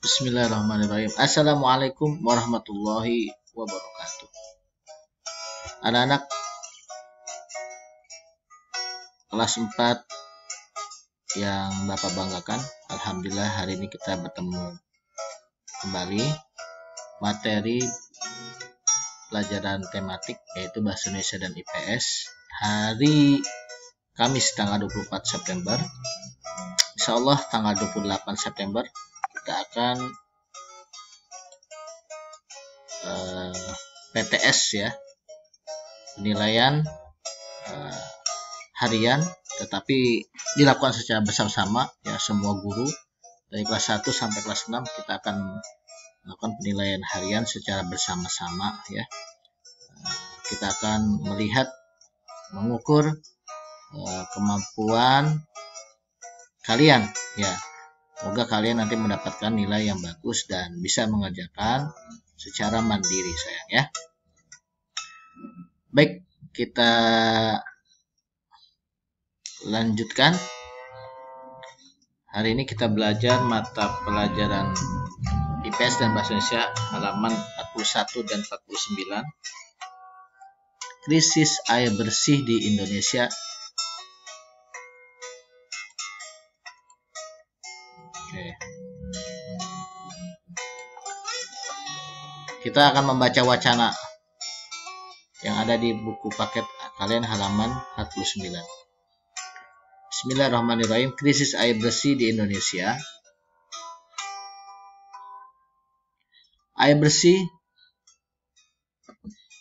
Bismillahirrahmanirrahim. Assalamualaikum warahmatullahi wabarakatuh. Anak-anak kelas 4 yang Bapak banggakan, alhamdulillah hari ini kita bertemu kembali materi pelajaran tematik yaitu Bahasa Indonesia dan IPS hari Kamis tanggal 24 September. Insyaallah tanggal 28 September kita akan PTS ya, penilaian harian, tetapi dilakukan secara bersama-sama ya, semua guru dari kelas 1 sampai kelas 6 kita akan melakukan penilaian harian secara bersama-sama ya. Kita akan melihat, mengukur kemampuan kalian ya. Semoga kalian nanti mendapatkan nilai yang bagus dan bisa mengerjakan secara mandiri sayang ya. Baik, kita lanjutkan. Hari ini kita belajar mata pelajaran IPS dan Bahasa Indonesia halaman 41 dan 49. Krisis air bersih di Indonesia. Kita akan membaca wacana yang ada di buku paket kalian halaman 49. Bismillahirrahmanirrahim. Krisis air bersih di Indonesia. Air bersih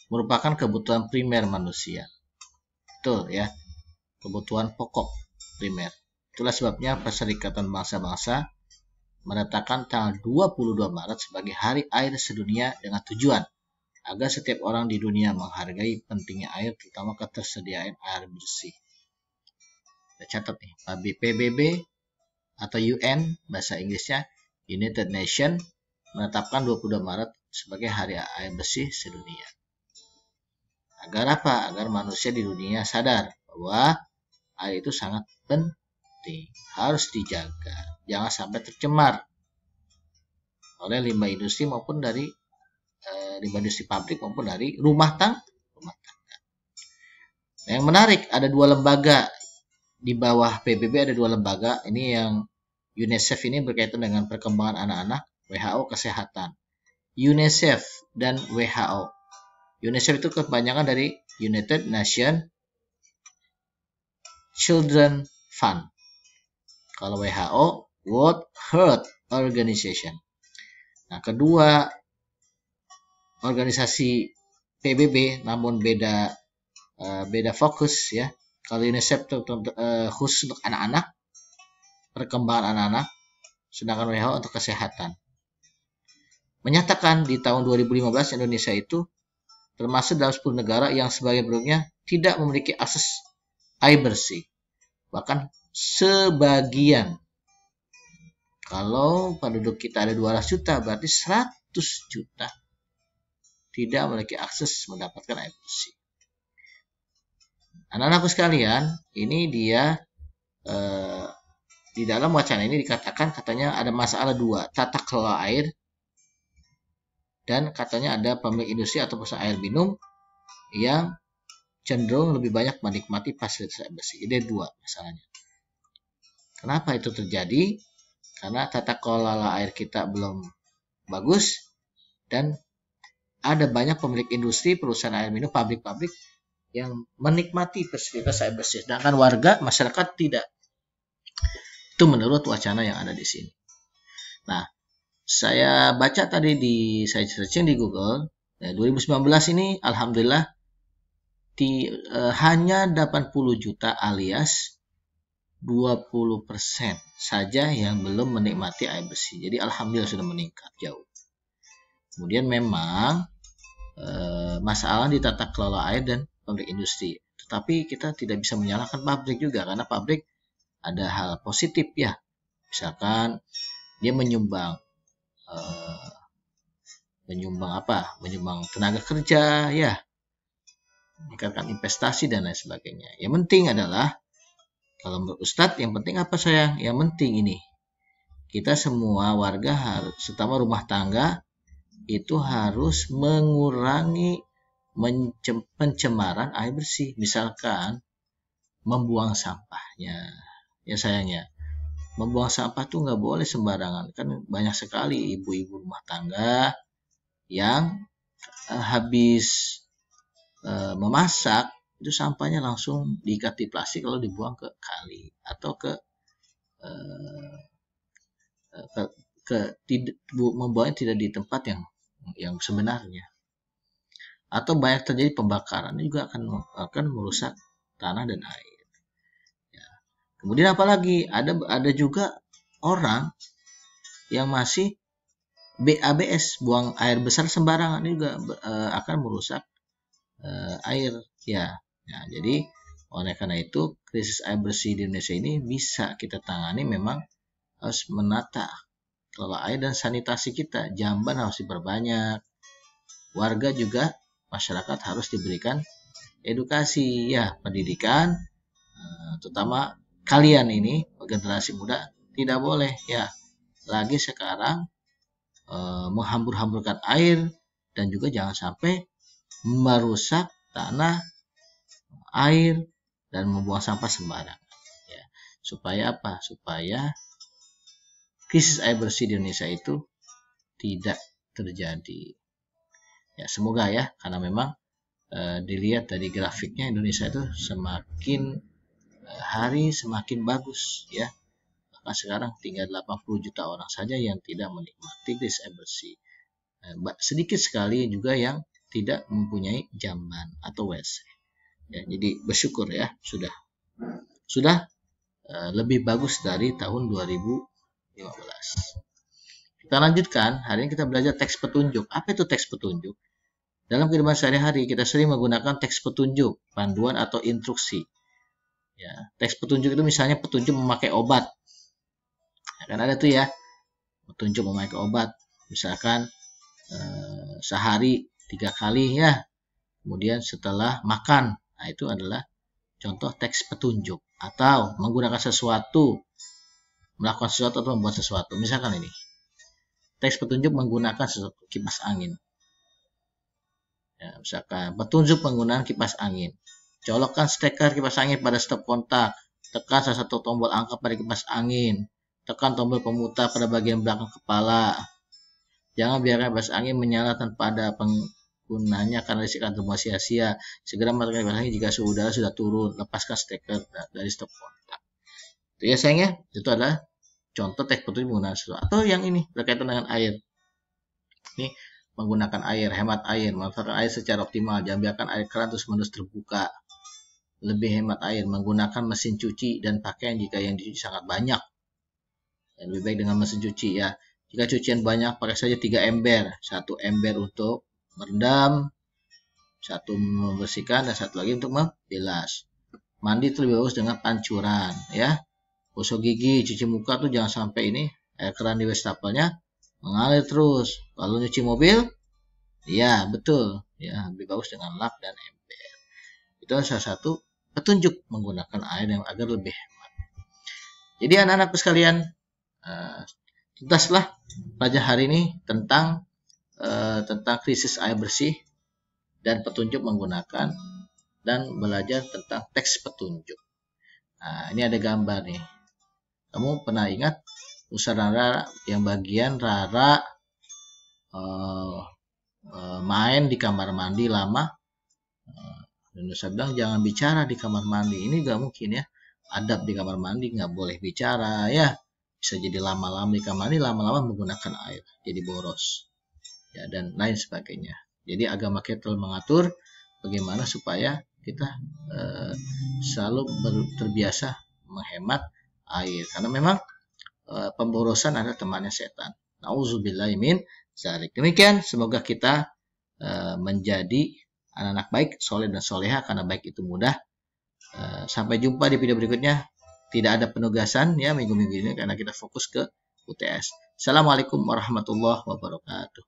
merupakan kebutuhan primer manusia. Betul ya, kebutuhan pokok primer. Itulah sebabnya Perserikatan Bangsa-Bangsa menetapkan tanggal 22 Maret sebagai Hari Air Sedunia dengan tujuan agar setiap orang di dunia menghargai pentingnya air, terutama ketersediaan air bersih. Kita catat nih, PBB atau UN bahasa Inggrisnya, United Nations, menetapkan 22 Maret sebagai Hari Air Bersih Sedunia. Agar apa? Agar manusia di dunia sadar bahwa air itu sangat penting, harus dijaga, jangan sampai tercemar oleh limbah industri maupun dari limbah industri pabrik maupun dari rumah tangga. Nah, yang menarik, ada dua lembaga di bawah PBB, ada dua lembaga. Ini yang UNICEF ini berkaitan dengan perkembangan anak-anak, WHO kesehatan. UNICEF dan WHO. UNICEF itu kepanjangan dari United Nations Children Fund. Kalau WHO, World Health Organization. Nah, kedua organisasi PBB namun beda fokus ya. Kalau UNICEF itu khusus untuk anak-anak, perkembangan anak-anak, sedangkan WHO untuk kesehatan. Menyatakan di tahun 2015 Indonesia itu termasuk dalam 10 negara yang sebagian penduduknya tidak memiliki akses air bersih. Bahkan sebagian. Kalau penduduk kita ada 200 juta, berarti 100 juta tidak memiliki akses mendapatkan air bersih. Anak-anakku sekalian, ini dia di dalam wacana ini dikatakan katanya ada masalah dua, tata kelola air, dan katanya ada pemilik industri atau perusahaan air minum yang cenderung lebih banyak menikmati fasilitas air bersih. Ini dua masalahnya. Kenapa itu terjadi? Karena tata kelola air kita belum bagus dan ada banyak pemilik industri, perusahaan air minum, pabrik-pabrik yang menikmati fasilitas air bersih, sedangkan warga masyarakat tidak. Itu menurut wacana yang ada di sini. Nah, saya baca tadi saya searching di Google, 2019 ini alhamdulillah hanya 80 juta alias 20% saja yang belum menikmati air bersih. Jadi alhamdulillah sudah meningkat jauh. Kemudian memang masalah di tata kelola air dan pabrik industri. Tetapi kita tidak bisa menyalahkan pabrik juga, karena pabrik ada hal positif ya. Misalkan dia menyumbang menyumbang tenaga kerja ya, meningkatkan investasi dan lain sebagainya. Yang penting adalah Kalau menurut Ustadz, yang penting apa sayang? Yang penting ini, kita semua warga harus, terutama rumah tangga, itu harus mengurangi pencemaran air bersih. Misalkan membuang sampahnya, ya sayangnya. Membuang sampah tuh nggak boleh sembarangan. Kan banyak sekali ibu-ibu rumah tangga yang habis memasak, itu sampahnya langsung diikat di plastik lalu dibuang ke kali atau membuangnya tidak di tempat yang sebenarnya. Atau banyak terjadi pembakaran juga akan merusak tanah dan air. Ya. Kemudian apalagi ada juga orang yang masih BABS, buang air besar sembarangan, juga akan merusak air ya. Nah, jadi oleh karena itu krisis air bersih di Indonesia ini bisa kita tangani, memang harus menata kelola air dan sanitasi kita. Jamban harus diperbanyak. Warga juga, masyarakat harus diberikan edukasi ya, pendidikan, terutama kalian ini generasi muda tidak boleh ya lagi sekarang menghambur-hamburkan air, dan juga jangan sampai merusak tanah, air, dan membuang sampah sembarangan. Ya. Supaya apa? Supaya krisis air bersih di Indonesia itu tidak terjadi. Ya, semoga ya, karena memang dilihat dari grafiknya Indonesia itu semakin hari semakin bagus ya. Bahkan sekarang tinggal 80 juta orang saja yang tidak menikmati krisis air bersih. Sedikit sekali juga yang tidak mempunyai jamban atau WC. Ya, jadi bersyukur ya, sudah lebih bagus dari tahun 2015. Kita lanjutkan, hari ini kita belajar teks petunjuk. Apa itu teks petunjuk? Dalam kehidupan sehari-hari kita sering menggunakan teks petunjuk, panduan atau instruksi. Ya, teks petunjuk itu misalnya petunjuk memakai obat. Ya, kan ada tuh ya, petunjuk memakai obat. Misalkan sehari 3 kali ya. Kemudian setelah makan. Nah, itu adalah contoh teks petunjuk. Atau menggunakan sesuatu, melakukan sesuatu atau membuat sesuatu. Misalkan ini, teks petunjuk menggunakan sesuatu, kipas angin. Ya, misalkan petunjuk penggunaan kipas angin. Colokkan steker kipas angin pada stop kontak. Tekan salah satu tombol angkat pada kipas angin. Tekan tombol pemutar pada bagian belakang kepala. Jangan biarkan kipas angin menyala tanpa ada penggunanya karena risiko terbuang sia-sia. Segera matikan kipas angin jika suhu udara sudah turun. Lepaskan steker dari stop kontak. Itu ya sayangnya, itu adalah contoh teks petunjuk menggunakan sesuatu. Atau yang ini berkaitan dengan air. Ini menggunakan air, hemat air, manfaatkan air secara optimal. Jangan biarkan air keran terus-menerus terbuka. Lebih hemat air, menggunakan mesin cuci dan pakaian jika yang dicuci sangat banyak. Lebih baik dengan mesin cuci ya. Jika cucian banyak, pakai saja 3 ember. 1 ember untuk merendam, 1 membersihkan, dan 1 lagi untuk membilas. Mandi itu lebih bagus dengan pancuran ya. Gosok gigi, cuci muka tuh jangan sampai ini air keran di wastafelnya mengalir terus. Kalau nyuci mobil, ya betul ya, lebih bagus dengan lap dan ember. Itu salah satu petunjuk menggunakan air yang agar lebih hemat. Jadi anak-anakku sekalian, tuntaslah pelajaran hari ini tentang krisis air bersih dan petunjuk menggunakan, dan belajar tentang teks petunjuk. Nah, ini ada gambar nih. Kamu pernah ingat Ustaz Rara yang bagian Rara main di kamar mandi lama? Dan Ustaz bilang jangan bicara di kamar mandi. Ini gak mungkin ya. Adab di kamar mandi nggak boleh bicara ya. Bisa jadi lama-lama di kamar mandi, lama-lama menggunakan air, jadi boros ya, dan lain sebagainya. Jadi agama kita telah mengatur bagaimana supaya kita selalu terbiasa menghemat air, karena memang pemborosan adalah temannya setan. Nauzubillahi min dzalik. Demikian, semoga kita menjadi anak-anak baik, soleh dan soleha, karena baik itu mudah. Sampai jumpa di video berikutnya. Tidak ada penugasan ya minggu-minggu ini karena kita fokus ke UTS. Assalamualaikum warahmatullahi wabarakatuh.